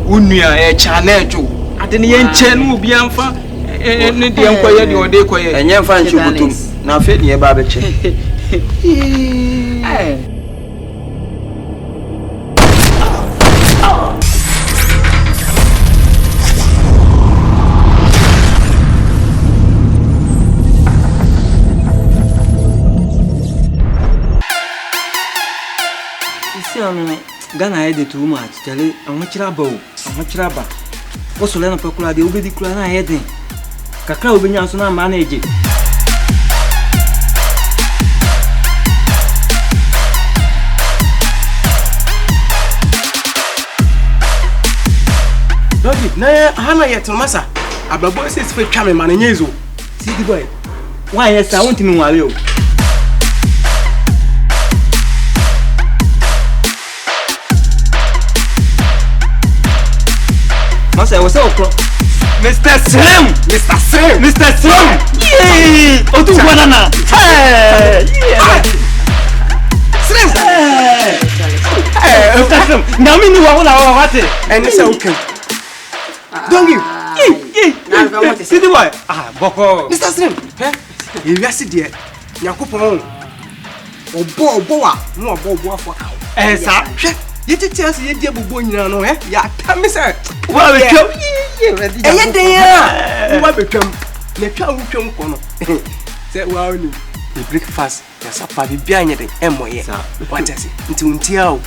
Unia chanejo. Adeni yenche no obi amfa ne de enkoye de ode koye. Enye mfa nchubutum. Na afi ne ba beche. Ghana head too much. Tell it, I'm much rabo. What's Lena Pacula? The Ubedi Klana heading. Kakra Ubinyasona manage. Doggy, na hana yet massa. Ababo says for camera man yezo. See the boy. Why yes, I want him while you. Masa what's up? Mr. Slim! Yay! Otu banana. Hey! Yeah. Slim! Mr. Slim. Now me know what it. And it's okay. Don't you? See the boy. Boko. Mr. Slim. You see there. Yakupon. Obo no obo for cow. Sir. You tell us you dear boy, no, ya tell me, sir. Well, we come. What become? The cow come corner. Say, well, the breakfast, there's a party behind it, and what is it? Into Untiao.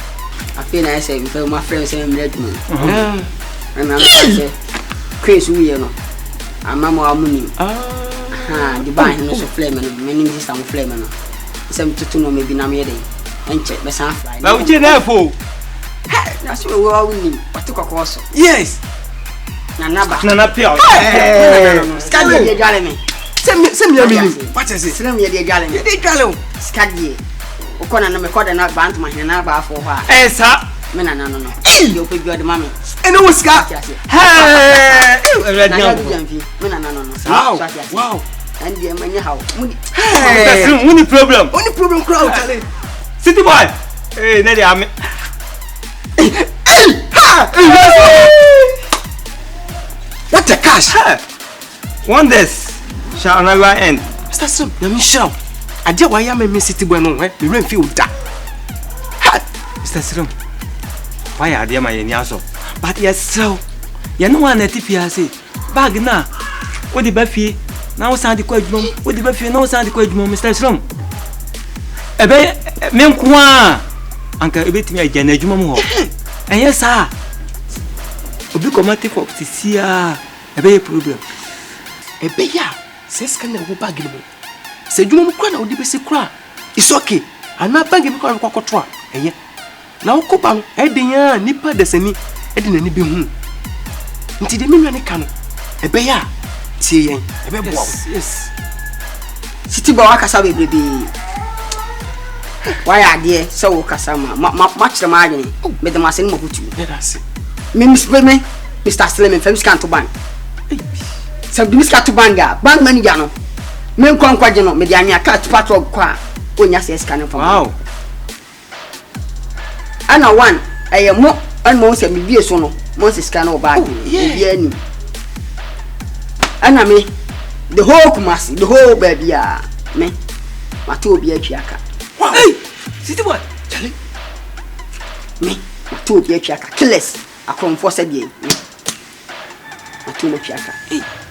I feel I say, with my friends and Redmond. And I'm saying, Chris, we know. I'm Mamma Muni. The buying no flame and many some flame. Some to know maybe Namede and check my son. Now, we there for. That's what we are winning. What took a course? Yes. Nana Pio. Scadi, Gallery. Send me a minute. What is it? Send me a gallery. They gallo. Scadi. Okona no me call and not band my hand about for her. Eh, sir. No. You put your mammy. And who was Scott? Hey, wow. And the money how? Only problem crowd. City boy. Hey, Nelly, I'm what the cash? Wonders shall never end. Mr. Sim, let me shout. I dare why I'm a city boy. No, the rain feel that. Mr. Sim, why are they my yaso? But yes, so you know one at TPC. Bag na. What the Buffy? Now sound the question. What the Buffy? No sound the question, Mr. Sim. Ebe, Memqua. Uncle, a bit me a generational. And yes, sir. Obi commander for see a big problem. A big ya says can go back in the say you know crowd would be sick cry. It's okay. I'm not banging because of cocoa. And yet now Copan, Edia, Nipper, the semi, Edin and Nibim. Until the million can a bear. See, a baby. Yes. City Boakasabi baby. Why are dear so Casama? Much the margin. Made the Massimo put you. Let us see. Miss Women, Mr. Slim and Fem's can't to bank. Some Miss Cat to banga, bank money gano. Men conquagino, Mediania cat patrol qua, when you say scanning from. Wow. I know one, I am more and most of me be a sono, most is cano bag. Yeah. And I mean, the whole Kumasi, the whole baby, me, my two be a chiaka. Hey, City boy, Charlie. Me, my two be a chiaka, killers. I come for said ye. I told the chiaka.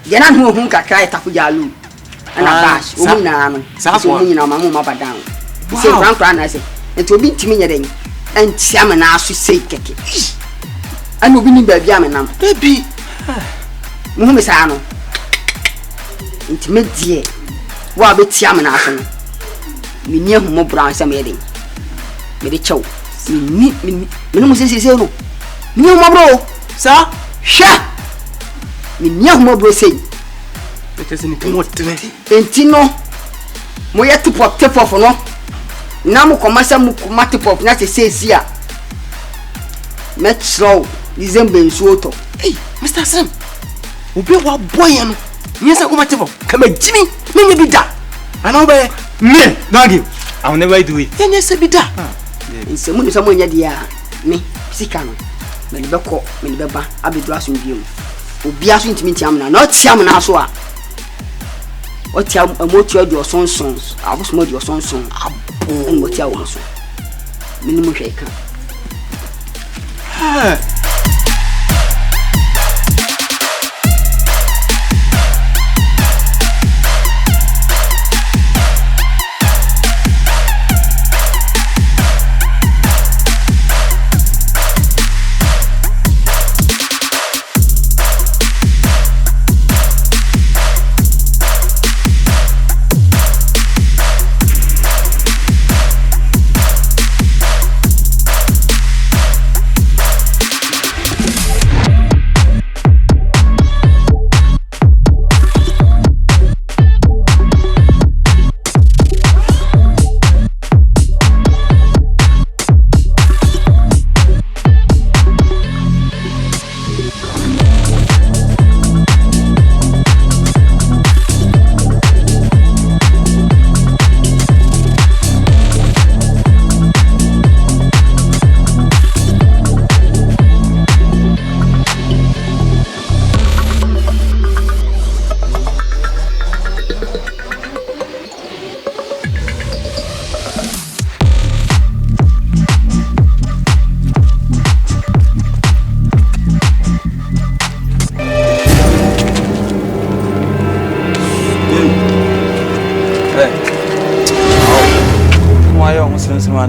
Yanan who can cry tapujalu. And I bash, Umina, Sasso, Mamma down. Say, Grand I say, it will be to me again. And Siaman asked to say, Keke. And will be baby, Yaman, baby. Mumisano. Intimate dear. What bit Siaman asked me near more brown some wedding. Very chow. Me, Mrs. Zero. No more, sir. Sha. Me near more bro say. It isn't what Entino. Moya to pop tip off no. Namu commercial mati pop not to say here. Met slow. December soto. Hey, Mr. Sam. Obi wa boy no. Yes, I come at you. Come on, Jimmy. Me be da. I know be me. Don't give. I'll never do it. Yes, be da. In someone ya dia. Me. Sikano. me be ko me be ba abedu aso biom obi aso ntimi ntiam na no tiam na so a o tiam amotu adu osonsons aboso adu osonson abo en mo tiam wo so minimum hwe kan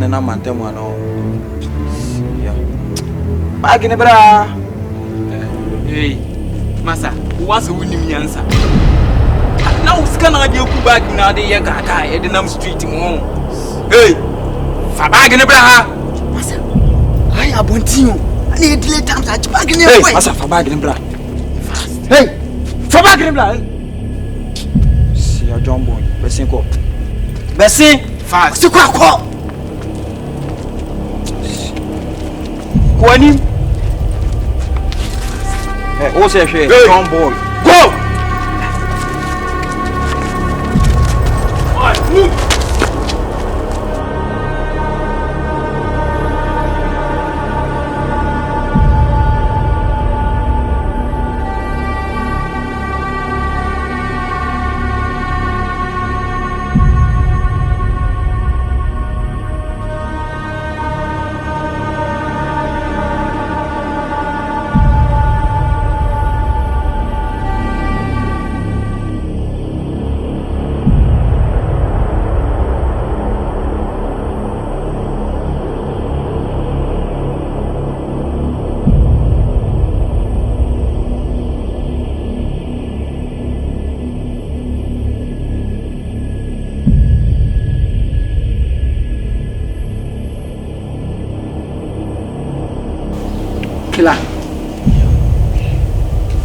na mantemo no bagi ne bra masa wasa wunim nyansa na usika na de ku bagi na de ye kaka e de nam street mo fa bagi ne bra masa ai abontinho ani delay times a bagi ne boy masa fa bagi ne bra fa bagi ne bra si a jombo besin ko besin fa si ko akọ Kwani o se hwe strong boy go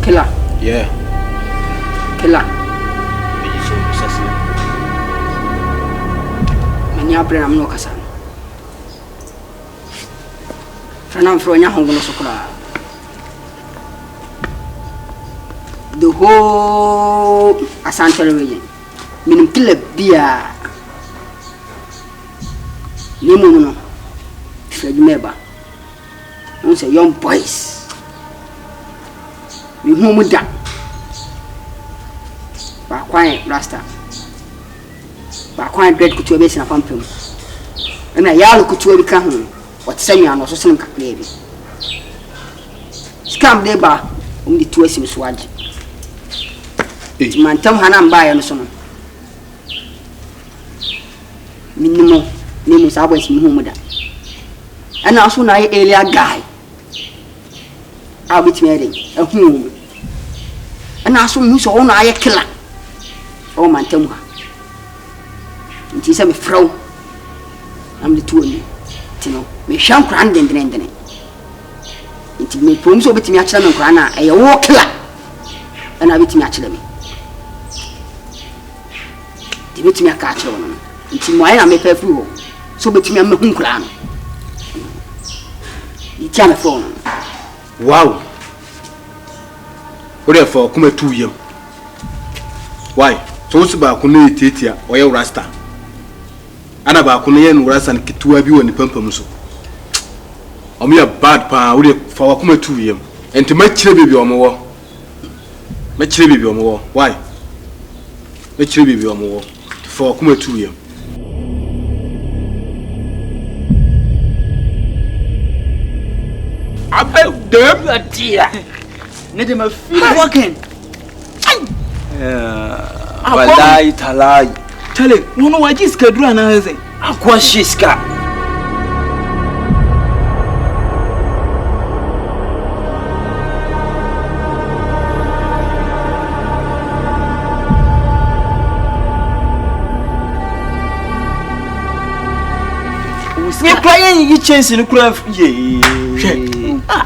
Killer. Yeah. Killer. Many are brand no casan. Franam Fronia Hongo Socra. The whole Asante region. Meaning killer beer. Limuno. Fred Meba. We say young boys. We home da. Ba kwai rasta. Ba kwai dread kutu be sina pampem. Na ya lo kutu bi ka ho. What say you no so sinem kakle bi. Scam de ba di tu asim so age. Mantam hana mba ya no so no. Minimo nemu sa boys mi home da. Ana so na earlier guy. I'll be marrying a home. And I saw you so on I killer. Oh, man, tell me. It is a frown. I'm the two of you. You me sham grand and ending. It may promise over to me actually and grana a war killer. And I bet me actually. The bit me a catch on. It's in why I make a fool. So between me and my home clan. You can't phone. Wow. What for come 2 years? Why? So what's about Kune Titia or your Rasta? Anna Bakune and Rasta and Kitua View and the Pumpermuso. I'm a bad pa, would fa wakoma tu yam enti machire bibi omo wo why machire bibi omo wo fa wakoma tu yam abel dem dia ne dem feel working wallahi talai tele no waji skadura na heze akwa shiska we crying you chance in kura ye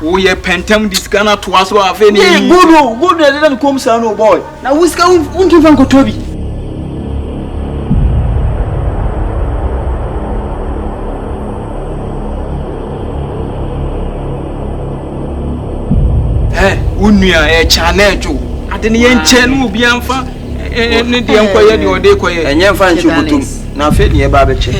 wo ye pentem diskana to aso afa ni good na come say no boy na whisker won give am ko tobi unua challenge ade ne yenche no obi amfa ne de enkoye de ode koye enye mfa nchi butum na afa ni e ba beche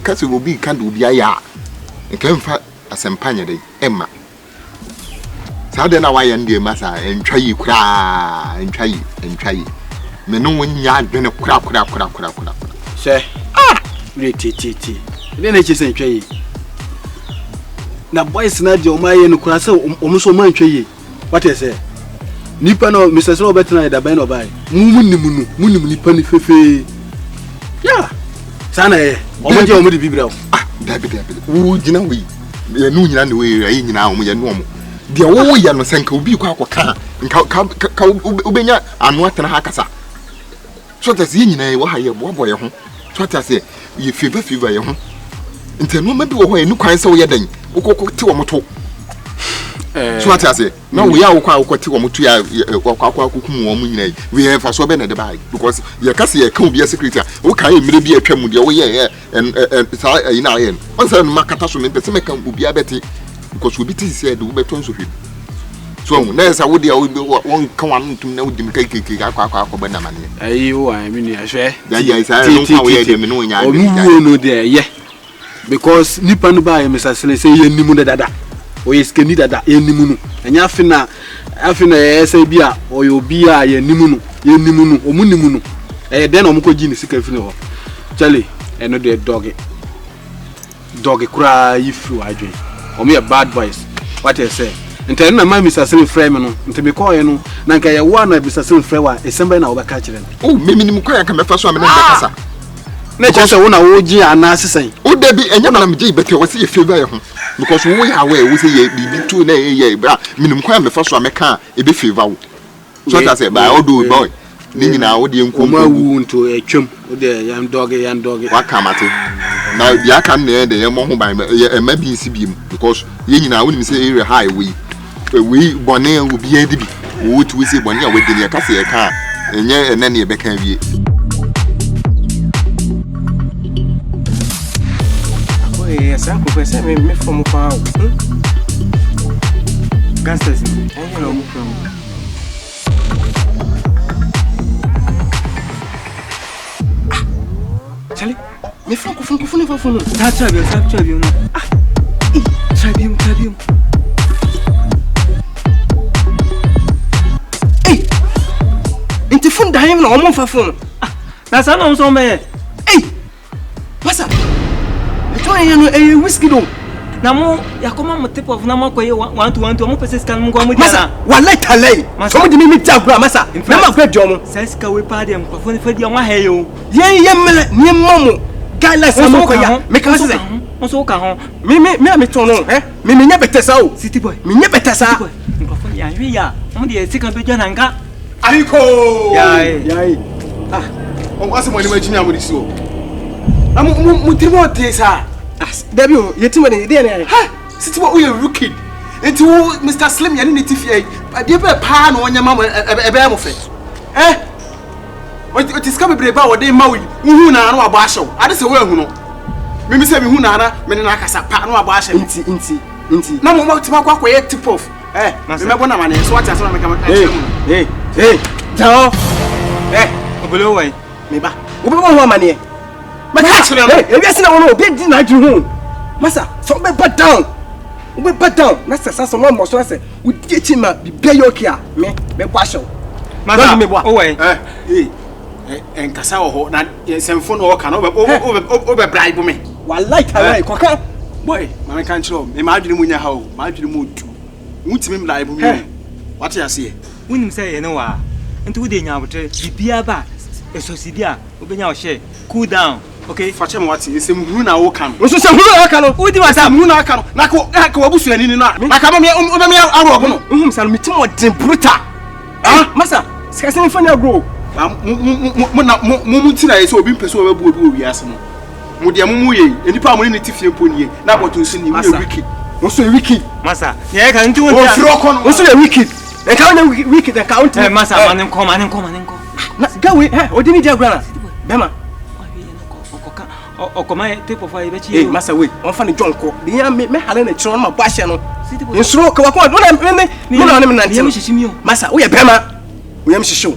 kasi obi kan do bia ya nkamfa asempanya dai emma sade na waye ndie masa entwayi kura entwayi me no wonya adwene kura se re titi ne na chese entwayi na boys na je o maye no kura se o so man ntwayi what is say nipa no Mr. Slow better da ban no bai munim nipa ni fefe ya sana omo je omo di bibira dabi wo gina wi ye nu nyina ne we ayi nyina omo ye nu omo de wo ya no senka obi kwa akoka nka ubenya anu atena ha kasa so that ye nyina ye wo ha ye bobo ye ho so that say ye fever ye ho ntenu ma bi wo ho ye nu kwan se wo ye dan wo te wo moto so what I say now we are kwa te wo moto ya kwa kukumu wo mu nyina we have fa so be na de bai because ye kase ye kan obi security wo kan ye mire bi atwam de wo ye sa ayi na ye on say no makata so me pese me kan obi abeti because obi ti say de wo beton so hwe so na say wo de won kan wan ntum na wo dim kekeke akwa be na mane ayi wo an mi ni ahwe ya say no kan wo ye de me no nya o no de ye because nipa no ba ye Mr. Sele say ye nimu dada o ye skeni dada ye nimu no enya afina ye say bia o ye obi a ye nimu no o mu nimu no den o mu ko gi ni sika fini ho chale eno de dog kura yifu adwen o me bad boys what I say ntẹ na ma Mr. Sele frame no ntẹ me call ye no na nka ye wa na Mr. Sele frame wa esemba na wo be ka kire no o me nim kwa ka me fa so a me na kasa na che so wo na wo gi ana sesen o de bi enya na me gi bete wo se ye favor ye ho because wo ya we wo se ye bibi tu na ye bra me nim kwa me fa so a me ka e be favor wo so that say by all do boy ni nyina wo de nko ma wu nto etwem wo de yan dog wa kamate na bia kan na de ye mo ho ban e ma bi nsi bi because ye nyina wo nim se area high we bone wo bi edi bi wo tu se bone a we de ne ka se ye ka enye ene ne be kan wie essa conversa me fomo pa gastas é não Charlie me franco tá chabium chabium am no one for phone. That's an on me. Hey, what's up? I told you a whiskey do. Namo, Yakoma tip of Namako 1 to 1 to more persons can go with Massa. One let her lay. Some of the meet up, Massa. In front of great John. Says Kawi Party and Pafon for your hail. Yea, near Momo. Guyless, make us say. Also, come me tono, eh? Me never test out. City boy, Me never test out. Yeah, we are. Only a second pigeon and got. Aiko. Yai. Ah, on what's money with me with so. I'm Mutimo Tesa. Debut, you too many. Ha! Sit what we are rookie. Into Mr. Slim, you need to fear. I give a pan on your mamma a bear of it. Eh? What is coming about what they maui? Uhuna no abasho. I just aware who know. Mimi say Hunana, Menakasa, Pano Abasha, inti. No more to walk away tip off. Eh, remember one man, so what has come. Hey, Tao. Below way. Maybe. One money. But actually, if you see no big dinner to home. Massa, so be put down. We put down. Master, some one more so I say, we teach him be pay your care. Me partial. Massa, me what? Away. And Casao, not some phone or can over bribe me. Well, like I like, boy, my country, imagine when you how, imagine the mood too. Won't mean like what you say. Wouldn't say, you know, and 2 days now, be a bat. A socidia, open your share, cool down. Okay, for him what is him who now come. What's some who I can? Who do I say? Who I can? Nako, and in that. Macamia, some meeting what bruta. Ah, Massa, scarcely for your grow. Mumutina is so being pursued with Yasan. Mudia Mumuye, and the power in the Tiffy Pony, now what to see you wicked. What's so wicked? Massa, yeah, I can do it. What's so wicked? I can't wicked account. Massa, and come. Go away, or didn't you, Grana? Bema. Or come my tip of fire, hey, Massa, wait, on funny John Cook. The young man had a tron of passion. You stroke what I'm planning. No, Massa, we are Bema. We am show.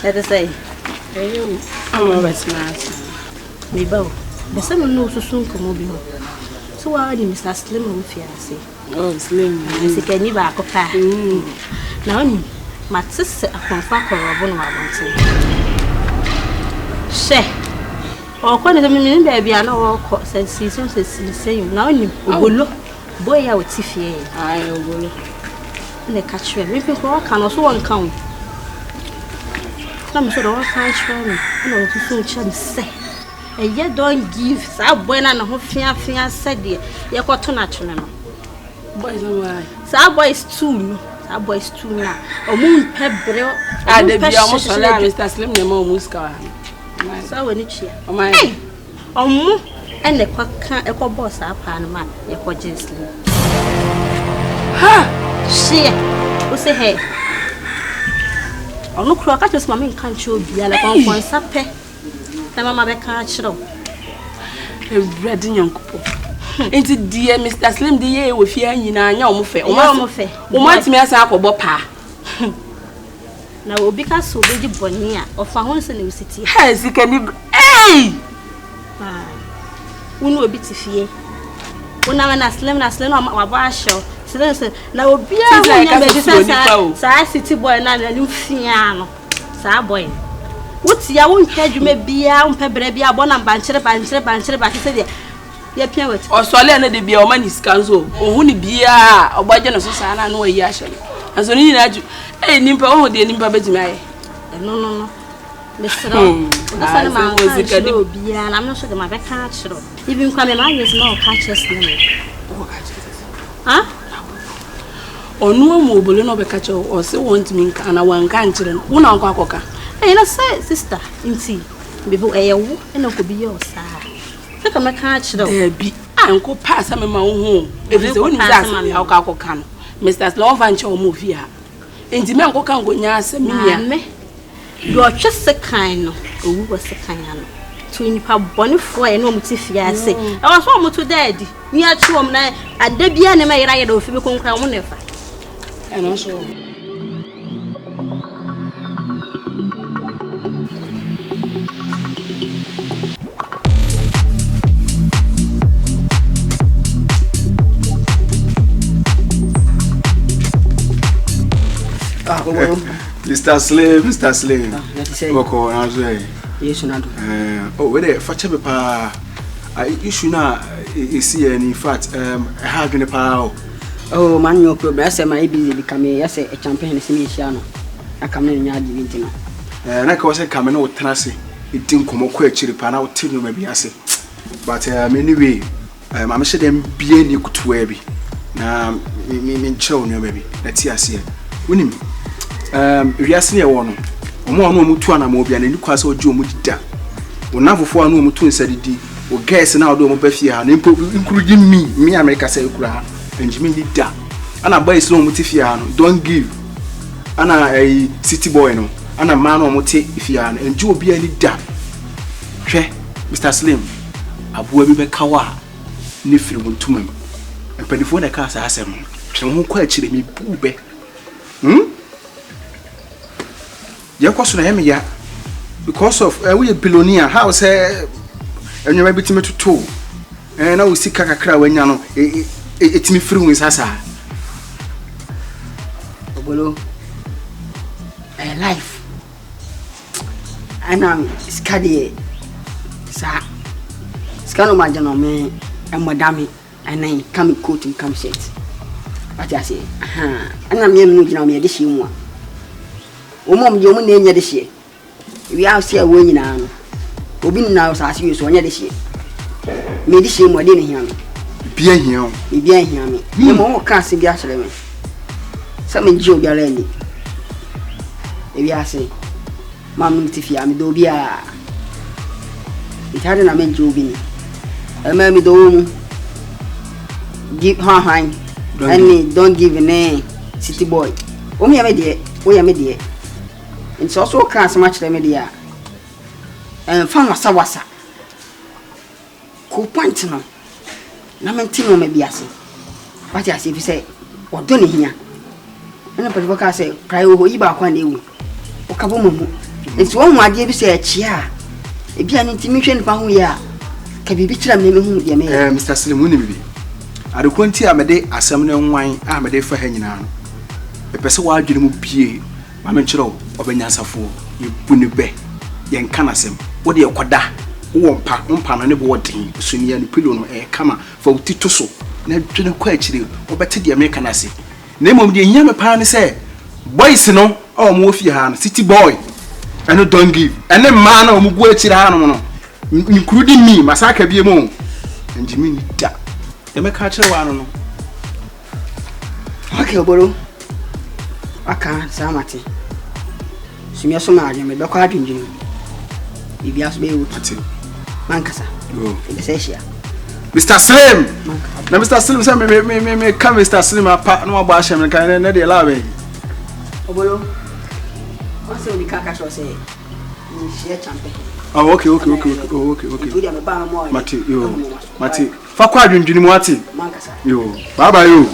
Let us say, I'm always smart. Me bow. The son knows so soon come over. So I didn't Mr. Slim with fiancé. Oh, Slim, I can you back up. Now, my sister, a confirm or a bone of Share. Or quite a minute, baby, I know all sense seasons is the same. Now, you will boy out Tiffy. I will. And the catch you. If you can also one count. Some sort of country, and also soon shall say. And yet don't give Sab Buena and who fear said, dear, you're quite too natural. Boys, Sab boys too. Sab boys too now. A moon pebble. I did be almost a Mr. Slim, the more Musca. So when it's here, oh my, and the quack a boss up and man, a quadrist. Ha! She, who say, hey. I look like I just mammy can't show be like one supper. The mamma can't show. A red young couple. Ain't it dear Mr. Slim the year with fear in a young fair? Wants me as a bopa. Now, because so big Bonia or Founds in the city has you can. Hey! One will be to fear. When I'm a slim, my bash. Now, be a city boy and a new fiano. Sir boy. What's your own head? You may be a baby, a bon and bancher, but said, Ye Pierrot, or Solana de be a man is council, or wouldn't be a budget of Susana, no yashin. As only that you, a nimpa, oh, dear nimpa, bet me. No. Mr. And I'm not sure that my back can't show. Even coming out is no catches. Huh? Or no mobile no catch or so want me and I want country. One uncle cocker. Hey, let's say, sister, in tea. Before a woo and no could be your side. Look at my catch there be uncle pass some in my own home. If it's only that, I'll can. Mr. Love and Chow move here. And the man can go near me. You are just a kind of who was a kind to in pub bonny for a no motive. I say, I was almost to daddy. Near Chum, and the Biana may ride off if you can come whenever. And also, Mr. Slim. Wako nazo Yes, no. Oh, where fache be pa. Issue na isi in fact ha dwene pa. Oh, man, your problem. I say my busy become a champion in Simisiano. I come in your divinity. Na ka wose come na otenase. Edi nkomo kwa achiri pa na otenu ma bi ase. But anyway, mama she dem bie ni kutuwa bi. Na me nchew no ba bi. Na ti ase. Wonim wiase ne wo no. Omo anu omutu ana ma obi ana ni kwase oji omudida. Onafofo anu omutu nsadidi. O guess na odo omo ba fie ha. Na include me America say kura. Enjimi ni da. Ana boys no omuti fie ha no. Don't give. Ana city boy no. Ana man no omuti fie ha no. Enji obi ani da. Hwe Mr. Slim. Abuwa bi be kawa ni firi wontumam. Empanifo na ka asa asem. Hwe ho kwa achire mi bube. Ya kwaso na yeme ya because of we a billionaire how say enwema bitime toto na wo sika kakra wanya no etimi firi hu sasa obolo life ana skadi sa skano majano me amadami anan kam coat kam shirt ati ase ana me no gina me de shi mu omom je mu na enya de hie wi ase a wo nyina no obi na so ase so nya de hie me de hie mu de ne hia me bia hia o bia hia me me mo ka ase bia hire me sa me je obi ara ni wi ase mam ti fia me do bia itade na me je obi ni ama me do mu give han and don't give a city boy omi ya me de wo ya me de nti also kan so much them dia fan wasa ko point no na menti no me biase what you say fi say odo ne hia na pedi ka say cry wo yi ba kwa na ewu o ka bo mu nti wo hu ade bi say achia e bia ne ntimi hwe npa hu ya ka bibi kira me hu de me Mr. Slim woni bibi adekonti amede asem ne nwan amede fa ha nyina no e pese wa adwene mu bie ma me nkyerɛ obenyansafo yebu ne be yen kanasem wo de yekoda wo mpa no ne bo woden sunia ne pilo no kama fa utito so na dwene kwa akire obete de me kanase na emom de nyame pa ne se boys no o mo ofie ha no city boy eno don't give ene ma na o mugu akire ha no no including me masaka bie mo njimi ni da e me ka akire wa no okay oboro aka samati sumia so ma ade me be kwa adwendwene bibia so be wuti ati mankasa yo be se hia Mr. Slim na Mr. Slim say me come Mr. Slim apa no agba ahye me kan na de lawe obolo o se oni kaka so say ni share champion oh okay mati fa kwa adwendwene mu ati mankasa yo bye bye yo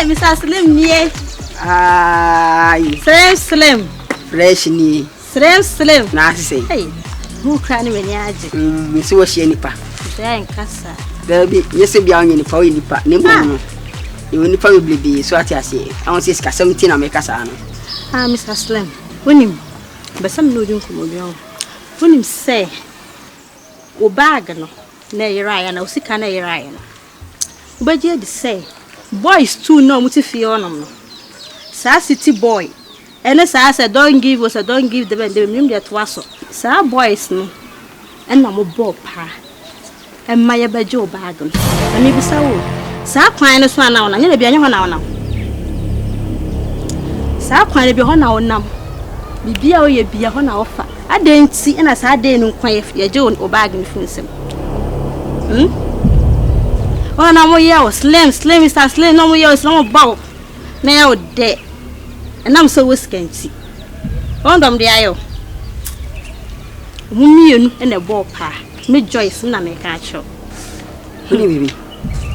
Mr. Slim nie. Ai. Slim. Fresh ni. Slim. Na say. Hey. Who can we niaje? Me se wo hie nipa. Say nkasa. Da bi yese bia onye nipa o nipa. Ne mo no. E wo nipa beblebe so ati ase. Awon se sika 17 na me kasa no. Mr. Slim. Wonim. Besam no din komo bi on. Wonim say. O bag no. Na yira na o sika na yira na. Obaje di say. Boys too no muti fie onom no sa city boy ene sa say don't give us don't give them nim de to aso sa boys no ena mo ball pa emma ye baje o bag no ani bisa wo sa kwan no so ana wona nya bia nya ho na wona sa kwan bi ho na wona bibia o ye bia ho na ofa Adenti and as I didn't quite your Joan or bag in Finsem. Oh, no more years, slim, Mr. Slim, no more years, no more bow. Now dead. And I'm so scanty. On them the aisle. Moon and a ball pa. Mid Joyce, and I make a show. Baby,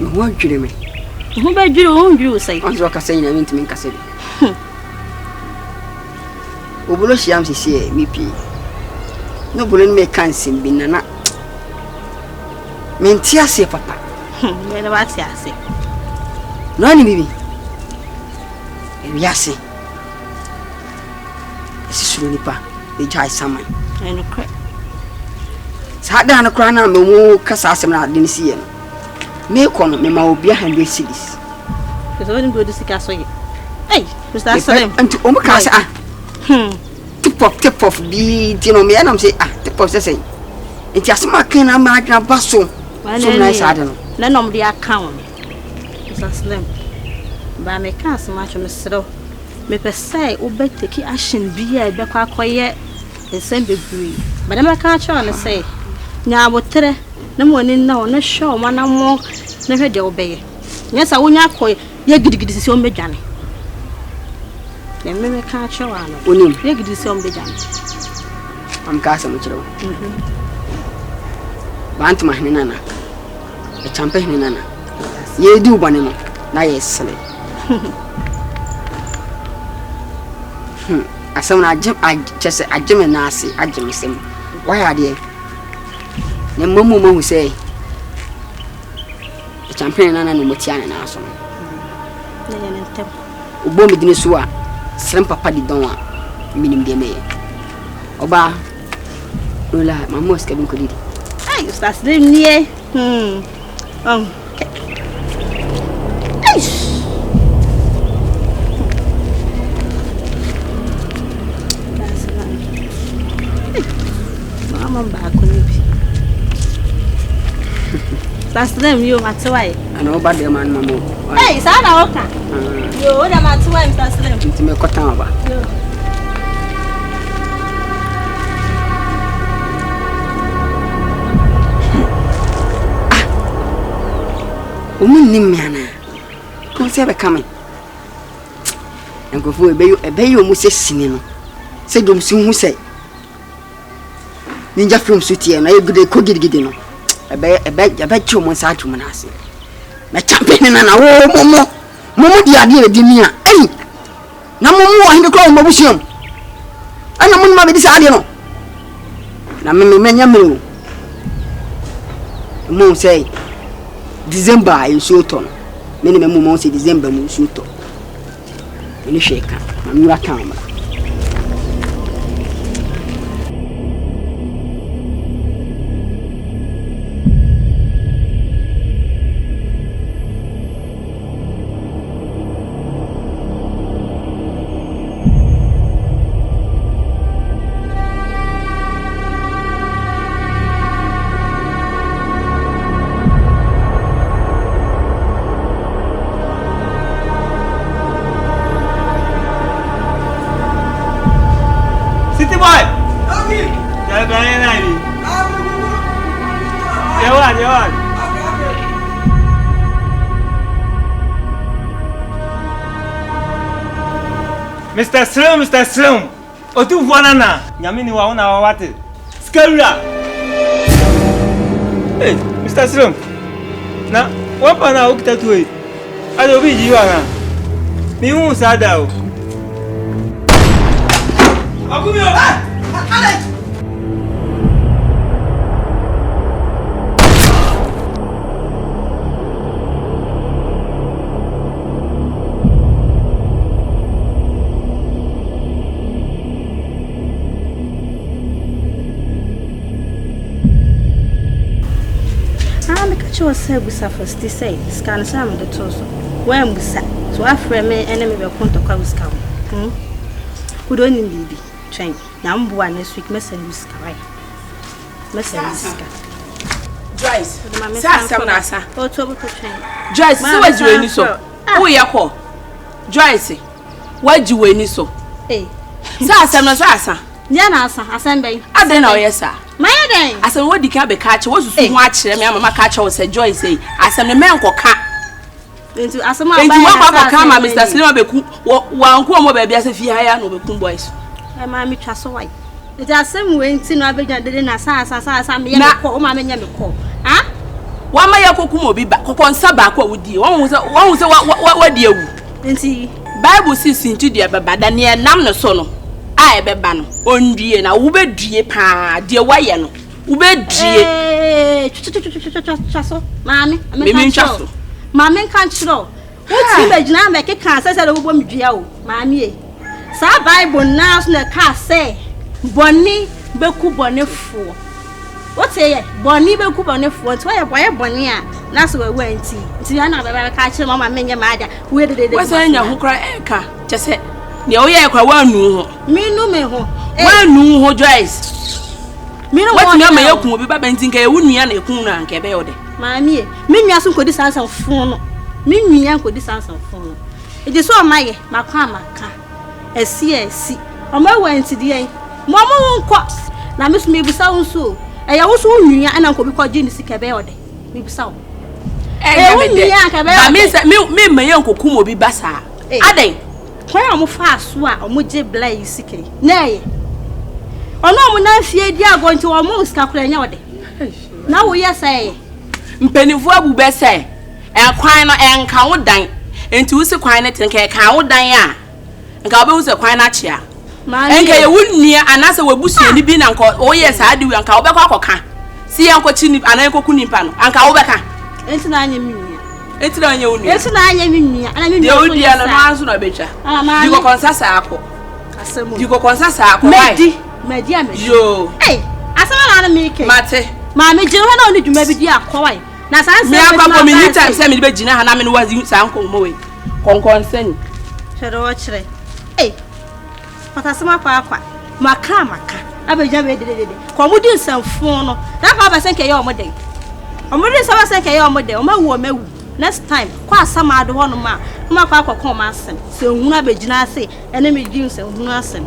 you want you me? Who by you say? I'm not saying I mean to make a city. Obuloshiam see me pee. No bullet make cancer be nana. Mentia say papa. Where the what's ya say? No, baby. Yasi. This is really pa. The jai summon. I know crap. Sat down a crown and no cassassin I didn't see him. Make on me my be 100 cities. There's only good to see castle. Hey, Mr. Salim. And to Omacasa. Tip off beat, me, and I'm saying, tip off the same. It's just my can imagine a bustle. So nice, I don't know. None of the account. Mr. Slim. By me can't so much on the saddle. Me per se, obey take action be a better quiet and send the breed. But I'm a catcher and say, now what tell no one in now, no show, one more, never do obey. Yes, I will not call you good to see on me, Johnny. Then me catch your honor. You get this on the Johnny. I'm casting with you. Bant my nana. A champion nana. Ye do banana. Now, yes, silly. I saw I just said, I Jim and Nancy, I Jim Sim. Why are they? The Momo who say, the champion and Mutian and Arson. Ubombi Dinisua, Slim Papa di Donwa, meaning the mayor. Oba, Ula, my most cabin could eat. I used to sleep near. I'm back on you. That's them, you at why. I know about the man, Mamma. Hey, Sana Oka. You would have at why, that's them. To make a town. Nimana. Who's ever coming? And go for a bay you must say, Sinino. Say, don't soon who say. Ninja from Suti and I good cook it. I bet you must have to Manassi. My champion and Momo the idea of Dimia. Hey, no more in the crown museum. And I'm on my idea. Now, many Moon say December in Sultan. Many moments say December in Sultan. In a shaker, I'm not camera. Mr. Slim, o tu vuanana, nyamini wa una wawate. Skarura. Hey, Mr. Slim. Na, wapa na ukita tuwe. Ado bi jiwa na. Mi hu sada o. Akumi o. Ale. Was said we suffer to say, scan some of the torso. When we sat, so after me enemy will come to come scam. Who don't need train. Number one next week, Messenger Sky. Messenger Joyce, Sasa, oh, to train. Joyce, so what you need so? Oh, ya call Joyce, what you need so? Hey, Sasa, Nyana asan ben. Aden na oyesa. My den. Asem wodi ka be ka che wosusu ho a kire me mama ka che wo se joy say. Asem ne men koka. Enti asem aba. Enti wa kwa koka ma Mr. Slim abeku wa nko mo ba bia se fi ha ya na obeku boys. E ma mi twa so wai. Enti asem we enti no abegya dede na sa me ye me ko o ma me nya me ko. Ha? Wa ma ye kokum obi ba kokonsa ba ko wodi. Won hu se wadi awu. Enti Bible says into the baba da ne nam no so no. A ebeba no ondue na wo bedue pa de waye no wo bedue so mami me twa so mami kan chiro wuti be gina me ke kan se le wo bo medua o mami e sa Bible na so na ka se boni beku boni fo wote ye boni beku boni fo to ye boye boni a na so we anti nti ya na baba ka chiro mama menye ma ada we de we se nya ho kra eka chese ne o ye kwa wanu ho minu me ho wanu ho Joyce minu what me ma yakun obi baba ntinka ye wunua na ekun na nka be yode mami e minua so nkodi sansan fun no minua nkodi sansan fun no e de so amaye makwa amaka esi o ma wanti de en mo nko na me so me bisa wonso e ya wonso wunua ana nko bi ko je ni sika be yode me bisa wo wunua ka be yode me ma yankokum obi basa aden kwa mo fa so a mo je blai sike na ye ono mo na fie di agonti wo mo sika kura nya wode na wo ye sai mpenifo abu be sai kwan no enka wo dan enti wo se kwan ne tenka ka wo dan a nka obe wo se kwan na chia enka ye wunnia anase wabusu ni bi na nka wo ye saa de nka wo be kwa koka si yanko chi ni anan koku nimpa no anka wo be ka enti na anya minua enti na anya wunua enti na anya minua ana minua de odi ana no anso na betwa diko konsasa akọ asemu diko konsasa akọ medi amedi yo asema na me ke mate ma me jiro na oni dwuma bi di akọ wai na sanse me akwa community time say me be gina ha na me no wazi sanko mo we konkonsani hero wo kire patasema pa akwa maka abeja be de ko mudi nsanfo no na pa ba senke ye omode omudi so ba senke ye omode o mawu next time kwa asama ado ho no ma kwa akọ ma asem se ohunu abegina ase ene me gin se ohunu asem